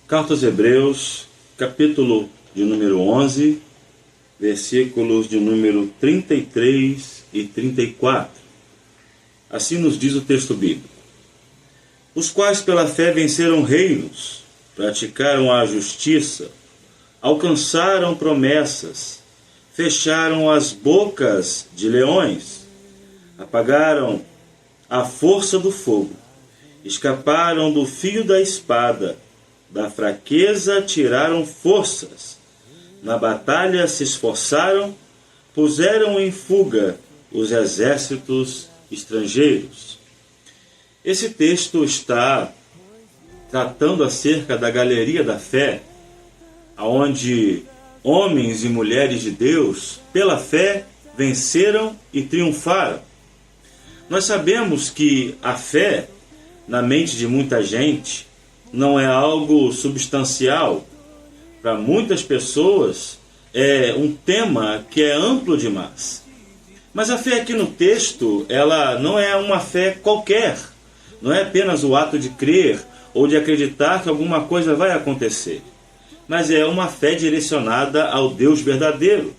Carta aos Hebreus, capítulo de número 11, versículos de número 33 e 34. Assim nos diz o texto bíblico: os quais pela fé venceram reinos, praticaram a justiça, alcançaram promessas, fecharam as bocas de leões, apagaram a força do fogo, escaparam do fio da espada, da fraqueza tiraram forças, na batalha se esforçaram, puseram em fuga os exércitos estrangeiros. Esse texto está tratando acerca da galeria da fé, onde homens e mulheres de Deus, pela fé, venceram e triunfaram. Nós sabemos que a fé, na mente de muita gente, não é algo substancial. Para muitas pessoas é um tema que é amplo demais. Mas a fé aqui no texto, ela não é uma fé qualquer. Não é apenas o ato de crer ou de acreditar que alguma coisa vai acontecer. Mas é uma fé direcionada ao Deus verdadeiro.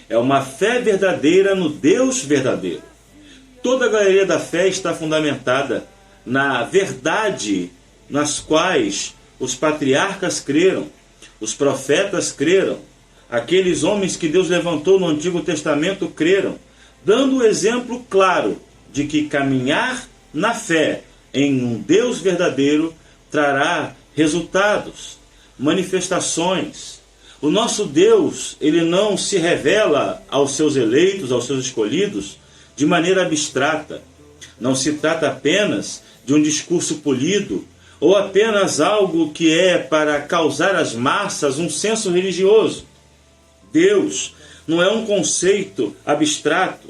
É uma fé verdadeira no Deus verdadeiro. Toda a galeria da fé está fundamentada na verdade nas quais os patriarcas creram, os profetas creram, aqueles homens que Deus levantou no Antigo Testamento creram, dando o exemplo claro de que caminhar na fé em um Deus verdadeiro trará resultados, manifestações. O nosso Deus, ele não se revela aos seus eleitos, aos seus escolhidos, de maneira abstrata. Não se trata apenas de um discurso polido, ou apenas algo que é para causar às massas um senso religioso. Deus não é um conceito abstrato,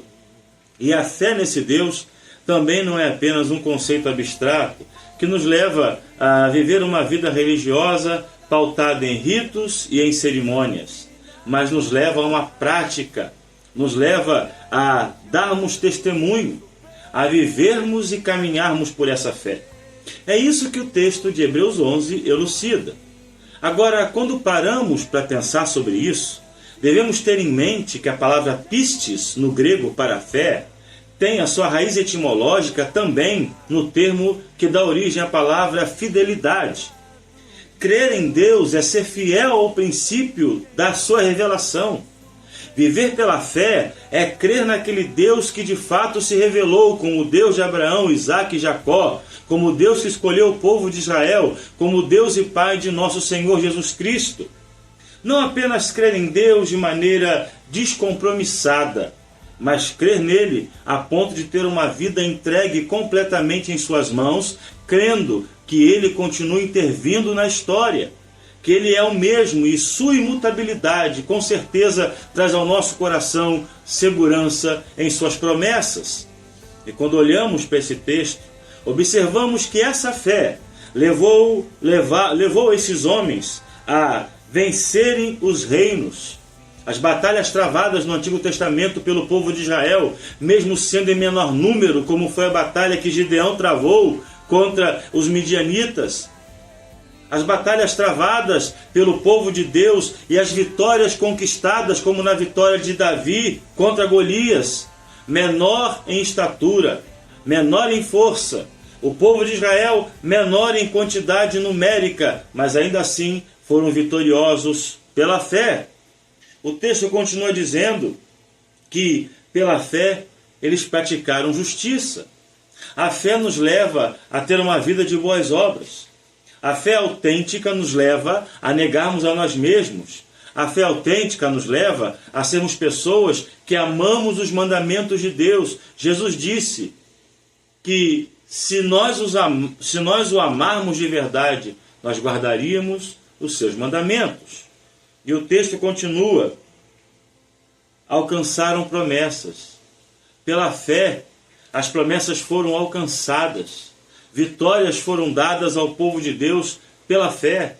e a fé nesse Deus também não é apenas um conceito abstrato que nos leva a viver uma vida religiosa pautada em ritos e em cerimônias, mas nos leva a uma prática, nos leva a darmos testemunho, a vivermos e caminharmos por essa fé. É isso que o texto de Hebreus 11 elucida. Agora, quando paramos para pensar sobre isso, devemos ter em mente que a palavra pistis, no grego para fé, tem a sua raiz etimológica também no termo que dá origem à palavra fidelidade. Crer em Deus é ser fiel ao princípio da sua revelação. Viver pela fé é crer naquele Deus que de fato se revelou como o Deus de Abraão, Isaque e Jacó, como o Deus que escolheu o povo de Israel, como o Deus e Pai de nosso Senhor Jesus Cristo. Não apenas crer em Deus de maneira descompromissada, mas crer nele a ponto de ter uma vida entregue completamente em suas mãos, crendo que ele continua intervindo na história, que ele é o mesmo e sua imutabilidade com certeza traz ao nosso coração segurança em suas promessas. E quando olhamos para esse texto, observamos que essa fé levou esses homens a vencerem os reinos. As batalhas travadas no Antigo Testamento pelo povo de Israel, mesmo sendo em menor número, como foi a batalha que Gideão travou contra os midianitas, as batalhas travadas pelo povo de Deus e as vitórias conquistadas, como na vitória de Davi contra Golias, menor em estatura, menor em força. O povo de Israel menor em quantidade numérica, mas ainda assim foram vitoriosos pela fé. O texto continua dizendo que pela fé eles praticaram justiça. A fé nos leva a ter uma vida de boas obras. A fé autêntica nos leva a negarmos a nós mesmos. A fé autêntica nos leva a sermos pessoas que amamos os mandamentos de Deus. Jesus disse que se nós o amarmos de verdade, nós guardaríamos os seus mandamentos. E o texto continua: alcançaram promessas. Pela fé, as promessas foram alcançadas. Vitórias foram dadas ao povo de Deus pela fé.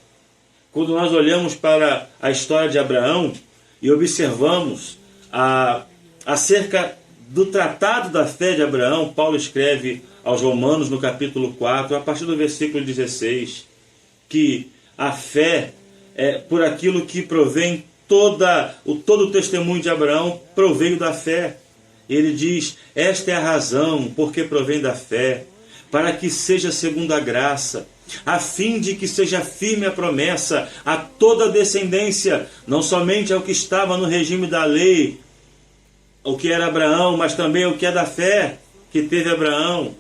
Quando nós olhamos para a história de Abraão e observamos acerca do tratado da fé de Abraão, Paulo escreve aos Romanos no capítulo 4, a partir do versículo 16, que a fé por aquilo que provém todo o testemunho de Abraão proveio da fé. Ele diz, esta é a razão porque provém da fé, para que seja segundo a graça, a fim de que seja firme a promessa a toda a descendência, não somente ao que estava no regime da lei, o que era Abraão, mas também o que é da fé que teve Abraão.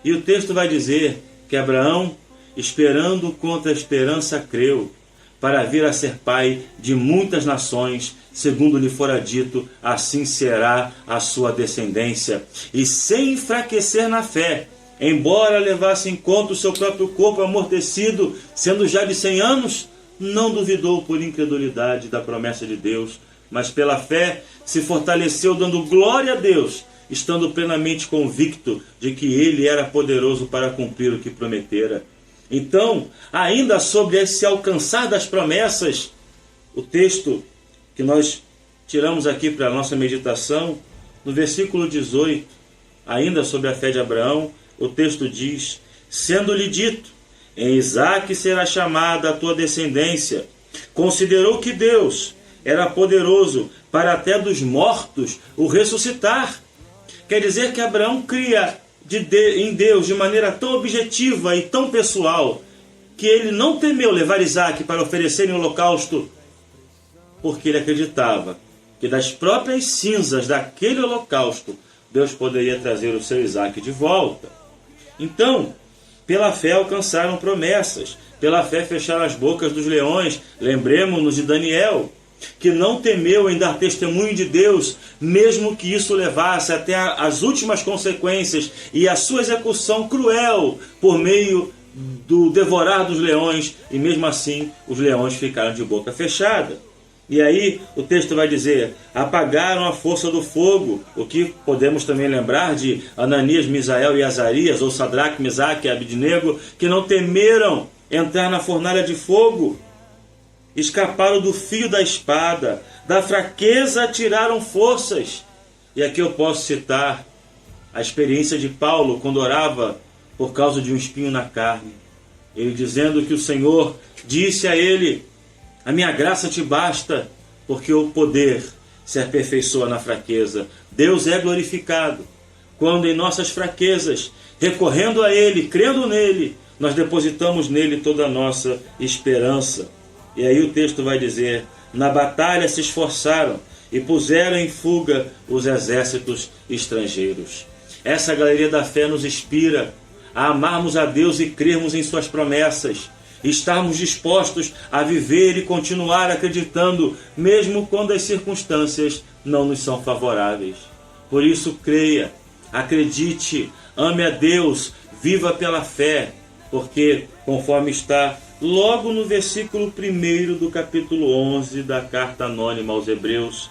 E o texto vai dizer que Abraão, esperando contra a esperança, creu, para vir a ser pai de muitas nações, segundo lhe fora dito, assim será a sua descendência. E sem enfraquecer na fé, embora levasse em conta o seu próprio corpo amortecido, sendo já de 100 anos, não duvidou por incredulidade da promessa de Deus, mas pela fé se fortaleceu, dando glória a Deus, estando plenamente convicto de que ele era poderoso para cumprir o que prometera. Então, ainda sobre esse alcançar das promessas, o texto que nós tiramos aqui para a nossa meditação, no versículo 18, ainda sobre a fé de Abraão, o texto diz, sendo-lhe dito, em Isaque será chamada a tua descendência, considerou que Deus era poderoso para até dos mortos o ressuscitar. Quer dizer que Abraão cria em Deus de maneira tão objetiva e tão pessoal, que ele não temeu levar Isaque para oferecer em holocausto, porque ele acreditava que das próprias cinzas daquele holocausto, Deus poderia trazer o seu Isaque de volta. Então, pela fé alcançaram promessas, pela fé fecharam as bocas dos leões. Lembremos-nos de Daniel, que não temeu em dar testemunho de Deus, mesmo que isso levasse até as últimas consequências e a sua execução cruel por meio do devorar dos leões, e mesmo assim os leões ficaram de boca fechada. E aí o texto vai dizer, apagaram a força do fogo, o que podemos também lembrar de Ananias, Misael e Azarias, ou Sadraque, Mesaque e Abednego, que não temeram entrar na fornalha de fogo. Escaparam do fio da espada, da fraqueza tiraram forças. E aqui eu posso citar a experiência de Paulo, quando orava por causa de um espinho na carne. Ele dizendo que o Senhor disse a ele, a minha graça te basta, porque o poder se aperfeiçoa na fraqueza. Deus é glorificado quando em nossas fraquezas, recorrendo a Ele, crendo nele, nós depositamos nele toda a nossa esperança. E aí o texto vai dizer, na batalha se esforçaram e puseram em fuga os exércitos estrangeiros. Essa galeria da fé nos inspira a amarmos a Deus e crermos em suas promessas, estarmos dispostos a viver e continuar acreditando, mesmo quando as circunstâncias não nos são favoráveis. Por isso creia, acredite, ame a Deus, viva pela fé, porque conforme está logo no versículo 1 do capítulo 11 da carta anônima aos Hebreus,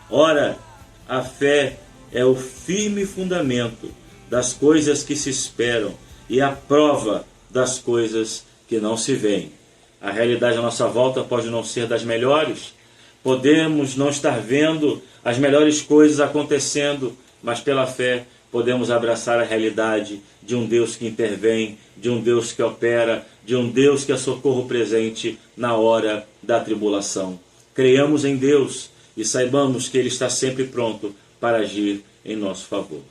ora, a fé é o firme fundamento das coisas que se esperam e a prova das coisas que não se veem. A realidade à nossa volta pode não ser das melhores, podemos não estar vendo as melhores coisas acontecendo, mas pela fé podemos abraçar a realidade de um Deus que intervém, de um Deus que opera, de um Deus que é socorro presente na hora da tribulação. Creiamos em Deus e saibamos que Ele está sempre pronto para agir em nosso favor.